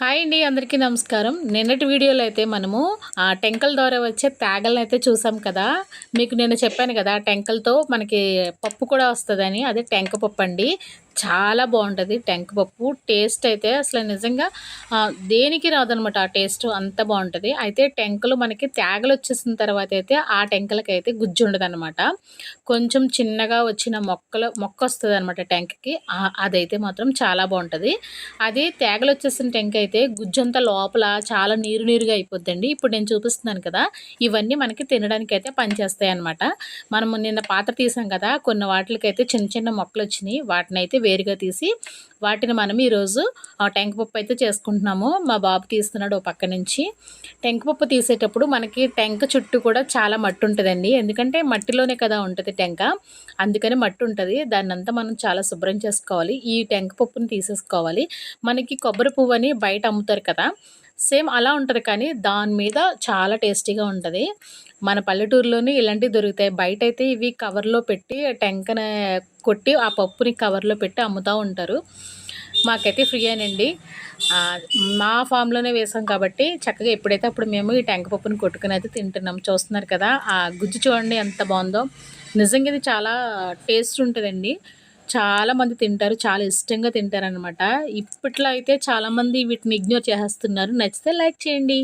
Hi అండి, అందరికీ నమస్కారం. నిన్నటి వీడియోలో అయితే మనము టెంకల ద్వారా వచ్చే తేగలను అయితే చూసాం కదా. మీకు నేను చెప్పాను కదా, టెంకలతో మనకి పప్పు కూడా వస్తుందని. అదే టెంక పప్పు అండి. చాలా బాగుంటుంది టెంక పప్పు. టేస్ట్ అయితే అసలు నిజంగా దేనికి రాదనమాట. ఆ టేస్ట్ అంత బాగుంటుంది. అయితే టెంకలు మనకి తేగలు వచ్చేసిన తర్వాత అయితే ఆ టెంకలకి అయితే గుజ్జు ఉండదన్నమాట. కొంచెం చిన్నగా వచ్చిన మొక్క వస్తుంది అనమాట టెంకకి. అదైతే మాత్రం చాలా బాగుంటుంది. అది తేగలు వచ్చేసిన టెంక అయితే గుజ్జంతా లోపల చాలా నీరు నీరుగా అయిపోద్దండి. ఇప్పుడు నేను చూపిస్తున్నాను కదా, ఇవన్నీ మనకి తినడానికి అయితే పనిచేస్తాయి అనమాట. మనము నిన్న పాత్ర తీసాం కదా, కొన్ని వాటికైతే చిన్న చిన్న మొక్కలు వచ్చినాయి. వాటిని అయితే వేరుగా తీసి వాటిని మనం ఈరోజు టెంక పప్పు అయితే చేసుకుంటున్నాము. మా బాబు తీస్తున్నాడు ఓ పక్క నుంచి. టెంక పప్పు తీసేటప్పుడు మనకి టెంక చుట్టూ కూడా చాలా మట్టి ఉంటుందండి. ఎందుకంటే మట్టిలోనే కదా ఉంటుంది టెంక, అందుకని మట్టి ఉంటుంది. దాన్ని అంతా మనం చాలా శుభ్రం చేసుకోవాలి. ఈ టెంక పప్పుని తీసేసుకోవాలి. మనకి కొబ్బరి పువ్వు అని బయట అమ్ముతారు కదా, సేమ్ అలా ఉంటుంది. కానీ దాని మీద చాలా టేస్టీగా ఉంటుంది. మన పల్లెటూరులోనే ఇలాంటివి దొరుకుతాయి. బయట అయితే ఇవి కవర్లో పెట్టి టెంకన కొట్టి ఆ పప్పుని కవర్లో పెట్టి అమ్ముతూ ఉంటారు. మాకైతే ఫ్రీ అనండి. మా ఫామ్లోనే వేసాం కాబట్టి చక్కగా ఎప్పుడైతే అప్పుడు మేము ఈ టెంక పప్పుని కొట్టుకుని అయితే తింటున్నాం. చూస్తున్నారు కదా, ఆ గుజ్జు చూడండి ఎంత బాగుందో. నిజంగా ఇది చాలా టేస్ట్ ఉంటుందండి. చాలామంది తింటారు, చాలా ఇష్టంగా తింటారనమాట. ఇప్పట్లో అయితే చాలామంది వీటిని ఇగ్నోర్ చేసేస్తున్నారు. నచ్చితే లైక్ చేయండి.